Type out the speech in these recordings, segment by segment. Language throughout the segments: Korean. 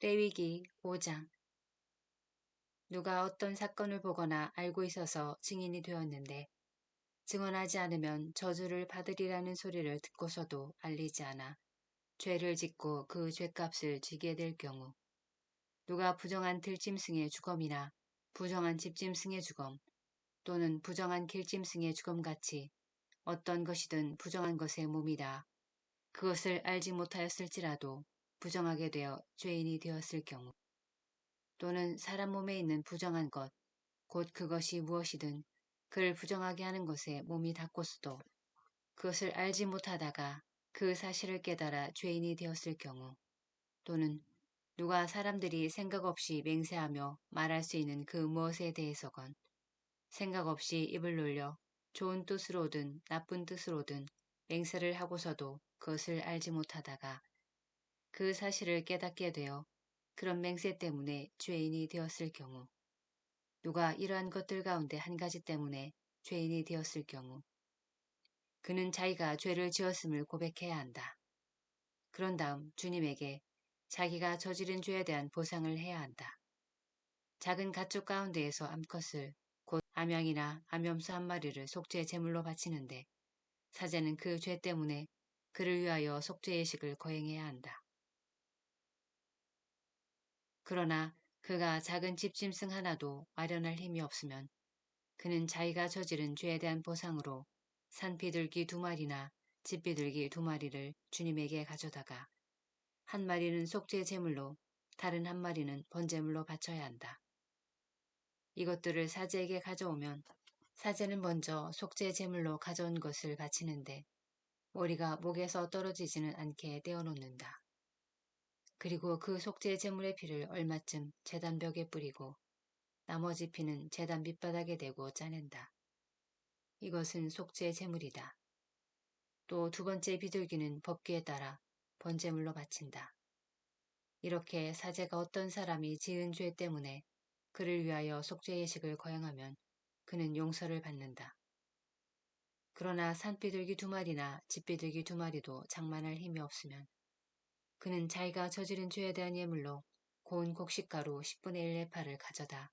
레위기 5장. 누가 어떤 사건을 보거나 알고 있어서 증인이 되었는데 증언하지 않으면 저주를 받으리라는 소리를 듣고서도 알리지 않아 죄를 짓고 그 죄값을 지게 될 경우, 누가 부정한 들짐승의 주검이나 부정한 집짐승의 주검 또는 부정한 길짐승의 주검같이 어떤 것이든 부정한 것의 몸이다, 그것을 알지 못하였을지라도 부정하게 되어 죄인이 되었을 경우, 또는 사람 몸에 있는 부정한 것, 곧 그것이 무엇이든 그를 부정하게 하는 것에 몸이 닿고서도 그것을 알지 못하다가 그 사실을 깨달아 죄인이 되었을 경우, 또는 누가 사람들이 생각 없이 맹세하며 말할 수 있는 그 무엇에 대해서건 생각 없이 입을 놀려 좋은 뜻으로든 나쁜 뜻으로든 맹세를 하고서도 그것을 알지 못하다가 그 사실을 깨닫게 되어 그런 맹세 때문에 죄인이 되었을 경우, 누가 이러한 것들 가운데 한 가지 때문에 죄인이 되었을 경우, 그는 자기가 죄를 지었음을 고백해야 한다. 그런 다음 주님에게 자기가 저지른 죄에 대한 보상을 해야 한다. 작은 가축 가운데에서 암컷을, 곧 암양이나 암염소 한 마리를 속죄 제물로 바치는데 사제는 그 죄 때문에 그를 위하여 속죄 예식을 거행해야 한다. 그러나 그가 작은 집짐승 하나도 마련할 힘이 없으면 그는 자기가 저지른 죄에 대한 보상으로 산비둘기 2마리나 집비둘기 2마리를 주님에게 가져다가 한 마리는 속죄 제물로 다른 한 마리는 번제물로 바쳐야 한다. 이것들을 사제에게 가져오면 사제는 먼저 속죄 제물로 가져온 것을 바치는데 머리가 목에서 떨어지지는 않게 떼어놓는다. 그리고 그 속죄 제물의 피를 얼마쯤 제단벽에 뿌리고 나머지 피는 제단 밑바닥에 대고 짜낸다. 이것은 속죄 제물이다. 또 2번째 비둘기는 법규에 따라 번제물로 바친다. 이렇게 사제가 어떤 사람이 지은 죄 때문에 그를 위하여 속죄 예식을 거행하면 그는 용서를 받는다. 그러나 산비둘기 2마리나 집비둘기 2마리도 장만할 힘이 없으면 그는 자기가 저지른 죄에 대한 예물로 고운 곡식가루 10분의 1의 파를 가져다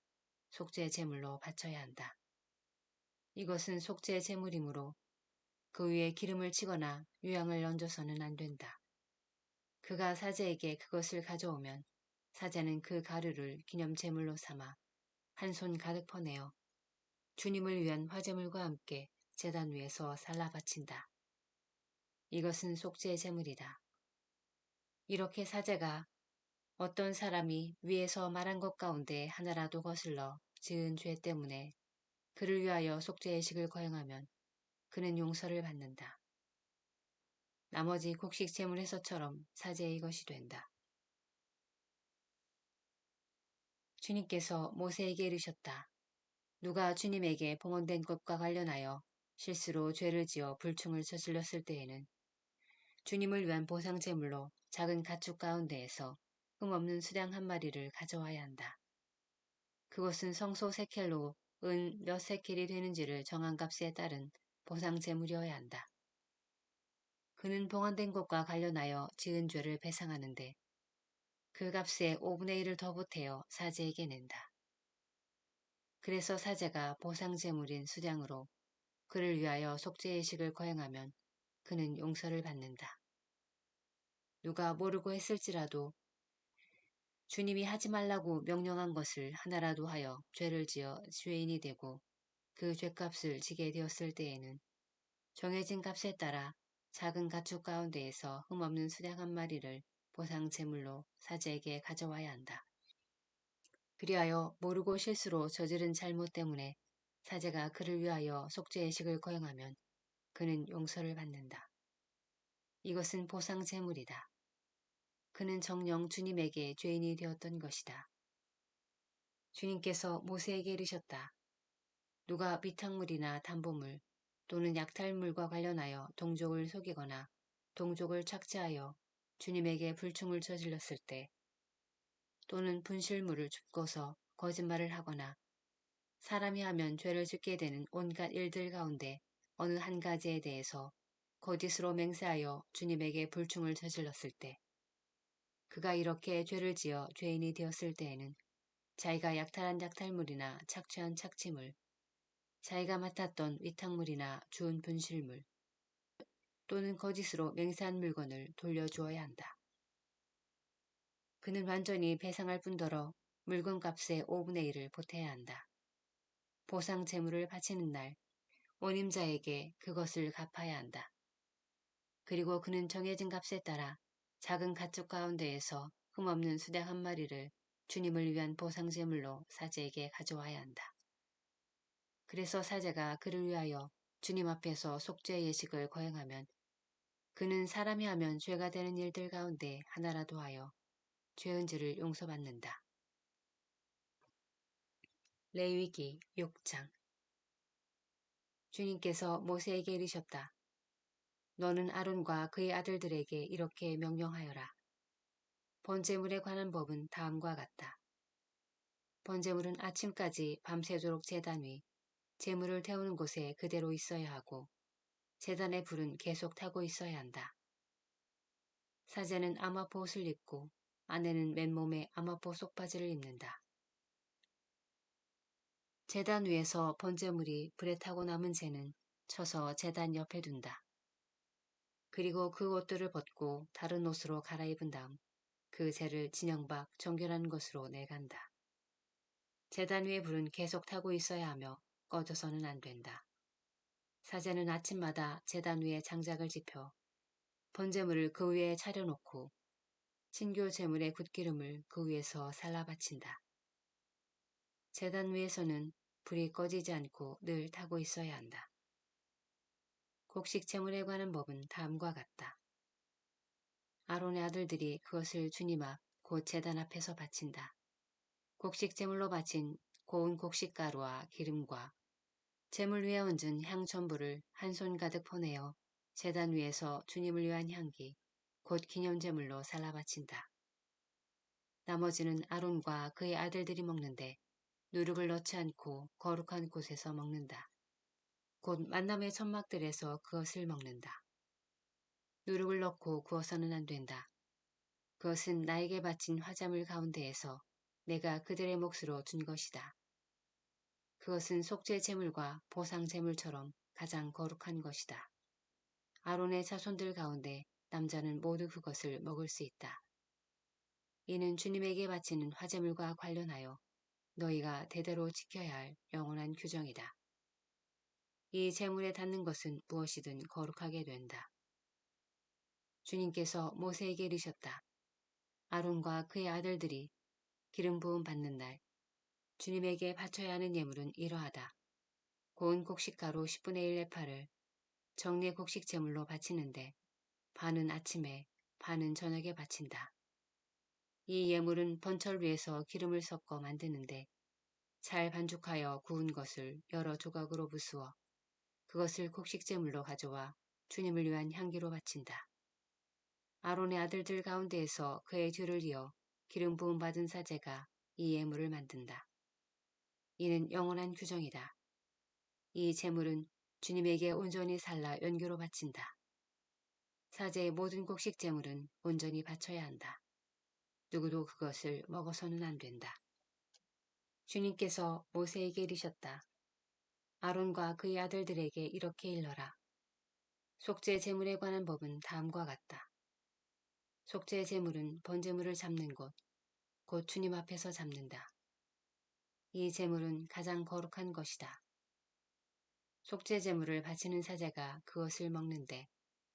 속죄 제물로 바쳐야 한다. 이것은 속죄 제물이므로 그 위에 기름을 치거나 유향을 얹어서는 안 된다. 그가 사제에게 그것을 가져오면 사제는 그 가루를 기념제물로 삼아 한 손 가득 퍼내어 주님을 위한 화제물과 함께 제단 위에서 살라 바친다. 이것은 속죄 제물이다. 이렇게 사제가 어떤 사람이 위에서 말한 것 가운데 하나라도 거슬러 지은 죄 때문에 그를 위하여 속죄 예식을 거행하면 그는 용서를 받는다. 나머지 곡식 제물에서처럼 사제의 것이 된다. 주님께서 모세에게 이르셨다. 누가 주님에게 봉헌된 것과 관련하여 실수로 죄를 지어 불충을 저질렀을 때에는 주님을 위한 보상 제물로 작은 가축 가운데에서 흠없는 수량 한 마리를 가져와야 한다. 그것은 성소 세켈로 은 몇 세켈이 되는지를 정한 값에 따른 보상 제물이어야 한다. 그는 봉헌된 것과 관련하여 지은 죄를 배상하는데 그 값의 5분의 1을 더 보태어 사제에게 낸다. 그래서 사제가 보상 제물인 수량으로 그를 위하여 속죄 예식을 거행하면 그는 용서를 받는다. 누가 모르고 했을지라도 주님이 하지 말라고 명령한 것을 하나라도 하여 죄를 지어 죄인이 되고 그 죄값을 지게 되었을 때에는 정해진 값에 따라 작은 가축 가운데에서 흠없는 수량 한 마리를 보상 제물로 사제에게 가져와야 한다. 그리하여 모르고 실수로 저지른 잘못 때문에 사제가 그를 위하여 속죄 예식을 거행하면 그는 용서를 받는다. 이것은 보상 제물이다. 그는 정녕 주님에게 죄인이 되었던 것이다. 주님께서 모세에게 이르셨다. 누가 비탕물이나 담보물 또는 약탈물과 관련하여 동족을 속이거나 동족을 착취하여 주님에게 불충을 저질렀을 때 또는 분실물을 줍고서 거짓말을 하거나 사람이 하면 죄를 짓게 되는 온갖 일들 가운데 어느 한 가지에 대해서 거짓으로 맹세하여 주님에게 불충을 저질렀을 때 그가 이렇게 죄를 지어 죄인이 되었을 때에는 자기가 약탈한 약탈물이나 착취한 착취물, 자기가 맡았던 위탁물이나 주운 분실물 또는 거짓으로 맹세한 물건을 돌려주어야 한다. 그는 완전히 배상할 뿐더러 물건값의 5분의 1을 보태야 한다. 보상 재물을 바치는 날 원임자에게 그것을 갚아야 한다. 그리고 그는 정해진 값에 따라 작은 가축 가운데에서 흠없는 수탉 한 마리를 주님을 위한 보상 제물로 사제에게 가져와야 한다. 그래서 사제가 그를 위하여 주님 앞에서 속죄 예식을 거행하면 그는 사람이 하면 죄가 되는 일들 가운데 하나라도 하여 죄은지를 용서받는다. 레위기 6장. 주님께서 모세에게 이르셨다. 너는 아론과 그의 아들들에게 이렇게 명령하여라. 번제물에 관한 법은 다음과 같다. 번제물은 아침까지 밤새도록 제단 위 제물을 태우는 곳에 그대로 있어야 하고 제단의 불은 계속 타고 있어야 한다. 사제는 아마포 옷을 입고 아내는 맨몸에 아마포 속바지를 입는다. 제단 위에서 번제물이 불에 타고 남은 재는 쳐서 제단 옆에 둔다. 그리고 그 옷들을 벗고 다른 옷으로 갈아입은 다음 그 재를 진영 밖 정결한 곳으로 내간다. 제단 위의 불은 계속 타고 있어야 하며 꺼져서는 안 된다. 사제는 아침마다 제단 위에 장작을 지펴 번제물을 그 위에 차려놓고 신교 제물의 굿기름을 그 위에서 살라 바친다. 제단 위에서는 불이 꺼지지 않고 늘 타고 있어야 한다. 곡식 제물에 관한 법은 다음과 같다. 아론의 아들들이 그것을 주님 앞 곧 제단 앞에서 바친다. 곡식 제물로 바친 고운 곡식가루와 기름과 제물 위에 얹은 향 전부를 한 손 가득 퍼내어 제단 위에서 주님을 위한 향기 곧 기념제물로 살라 바친다. 나머지는 아론과 그의 아들들이 먹는데 누룩을 넣지 않고 거룩한 곳에서 먹는다. 곧 만남의 천막들에서 그것을 먹는다. 누룩을 넣고 구워서는 안 된다. 그것은 나에게 바친 화자물 가운데에서 내가 그들의 몫으로 준 것이다. 그것은 속죄 제물과 보상 제물처럼 가장 거룩한 것이다. 아론의 자손들 가운데 남자는 모두 그것을 먹을 수 있다. 이는 주님에게 바치는 화제물과 관련하여 너희가 대대로 지켜야 할 영원한 규정이다. 이 제물에 닿는 것은 무엇이든 거룩하게 된다. 주님께서 모세에게 이르셨다. 아론과 그의 아들들이 기름 부음 받는 날 주님에게 바쳐야 하는 예물은 이러하다. 고운 곡식가루 10분의 1 레파를 정례 곡식 제물로 바치는데 반은 아침에 반은 저녁에 바친다. 이 예물은 번철 위에서 기름을 섞어 만드는데 잘 반죽하여 구운 것을 여러 조각으로 부수어 그것을 곡식 제물로 가져와 주님을 위한 향기로 바친다. 아론의 아들들 가운데에서 그의 뒤를 이어 기름 부음 받은 사제가 이 예물을 만든다. 이는 영원한 규정이다. 이 제물은 주님에게 온전히 살라 연교로 바친다. 사제의 모든 곡식 제물은 온전히 바쳐야 한다. 누구도 그것을 먹어서는 안 된다. 주님께서 모세에게 이르셨다. 아론과 그의 아들들에게 이렇게 일러라. 속죄 제물에 관한 법은 다음과 같다. 속죄 제물은 번제물을 잡는 곳, 곧 주님 앞에서 잡는다. 이 제물은 가장 거룩한 것이다. 속죄 제물을 바치는 사제가 그것을 먹는데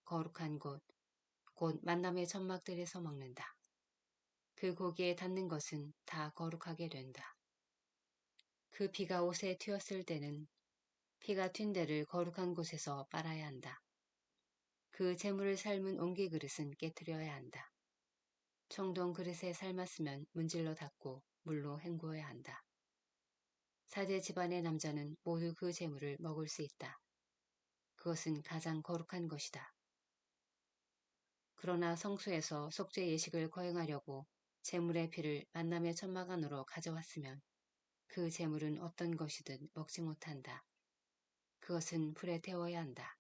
거룩한 곳, 곧 만남의 천막들에서 먹는다. 그 고기에 닿는 것은 다 거룩하게 된다. 그 피가 옷에 튀었을 때는 피가 튄 데를 거룩한 곳에서 빨아야 한다. 그 제물을 삶은 옹기 그릇은 깨뜨려야 한다. 청동 그릇에 삶았으면 문질러 닦고 물로 헹구어야 한다. 사제 집안의 남자는 모두 그 제물을 먹을 수 있다. 그것은 가장 거룩한 것이다. 그러나 성소에서 속죄 예식을 거행하려고 제물의 피를 만남의 천막 안으로 가져왔으면 그 제물은 어떤 것이든 먹지 못한다. 그것은 불에 태워야 한다.